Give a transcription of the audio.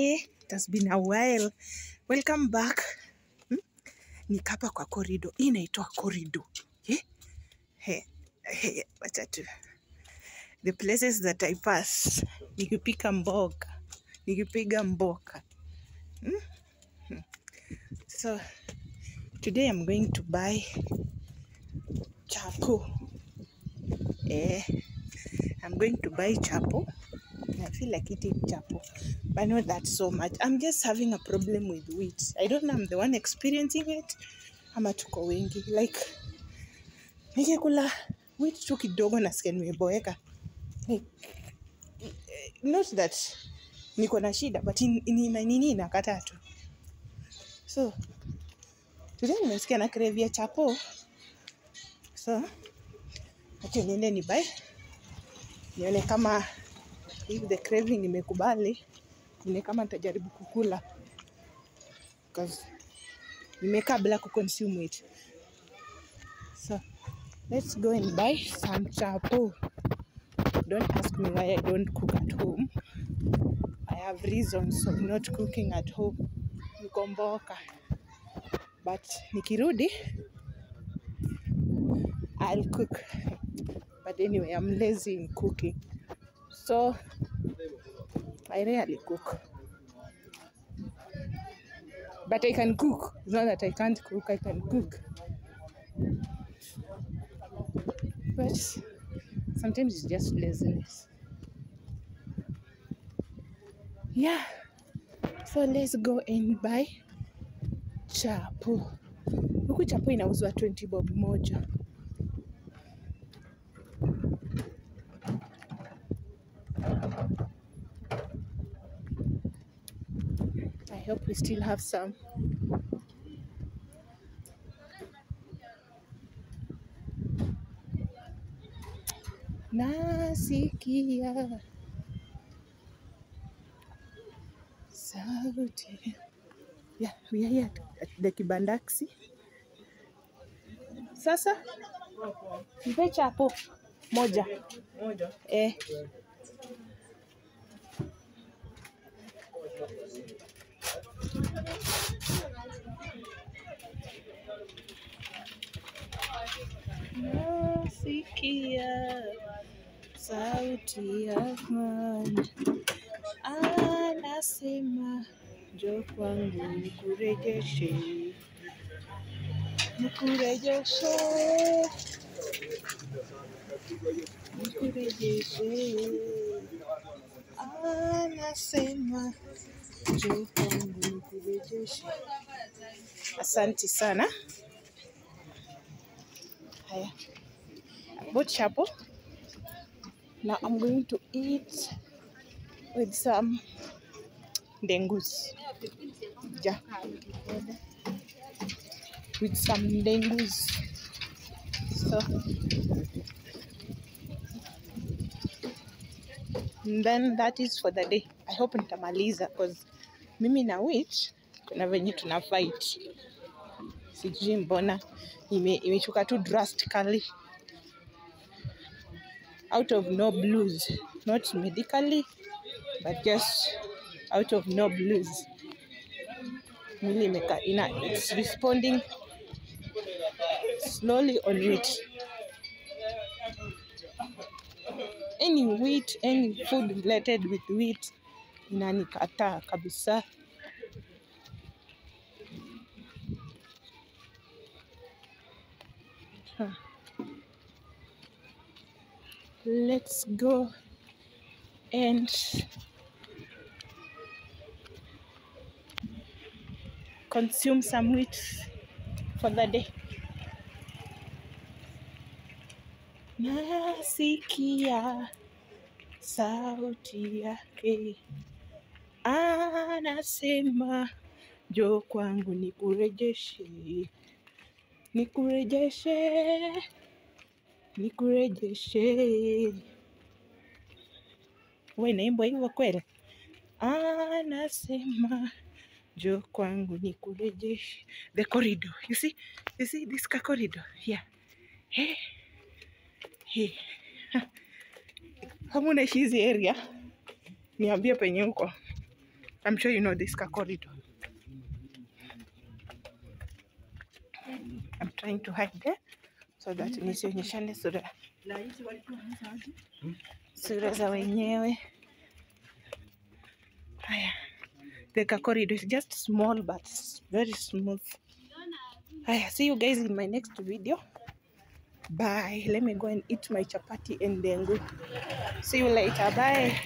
It has been a while. Welcome back. Nikapa kwa corridor. Inaitwa corridor. Wacha tu. The places that I pass. Nikipiga mboka. So today I'm going to buy chapo. I'm going to buy chapo. I feel like eating chapo, but not that so much. I'm just having a problem with wheat. I don't know, I'm the one experiencing it. Ama tuko wengi. Like, nikikula wheat tu kidogo nasikia nimeboeka. Like, not that niko na shida, but nini inakataa tu. So, today nimesikia na crave chapo. So, acha niende ni buy. Nione kama if the craving imekubali, nione kama nitajaribu kukula. Because nimekaa bila kuconsume it. So, let's go and buy some chapo. Don't ask me why I don't cook at home. I have reasons of not cooking at home. Nikomboka. But nikirudi, I'll cook. But anyway, I'm lazy in cooking. So, I rarely cook. But I can cook. It's not that I can't cook, I can cook. But sometimes it's just laziness. Yeah. So let's go and buy chapo. Huku chapo inauzwa 20 bob moja. I hope we still have some. Nasikia sauti. Yeah, we are here at the Kibandaksi. Sasa, nipe chapo moja. Nasikia sauti ya mwana anasema njoo kwangu nikurejeshe. Anasema njoo kwangu nikurejeshe. Asante sana. Haya. I bought chapo. Now I'm going to eat with some dengus. Yeah. With some dengus. So, and then that is for the day. I hope nitamaliza because mimi na witch kuna venye tuna fight. Sijui mbona imechuka tu drastically. Out of no blues, not medically, but just out of no blues. It's responding slowly on wheat. Any wheat, any food related with wheat, inanikataa kabisa. Let's go and consume some wheat for the day. Nasikia sauti yake anasema njoo kwangu nikurejeshe. Wewe naimba hivyo kweli? Anasema njoo kwangu nikurejeshe. The corridor. You see this corridor? Yeah. Hey. Kama unaishi hizi area, niambie penye uko. I'm sure you know this corridor. I'm trying to hide there so that nisionyeshane sura za wenyewe. Haya, the corridor is just small but very smooth. Haya, see you guys in my next video. Bye. Let me go and eat my chapati and dengu. See you later. Bye.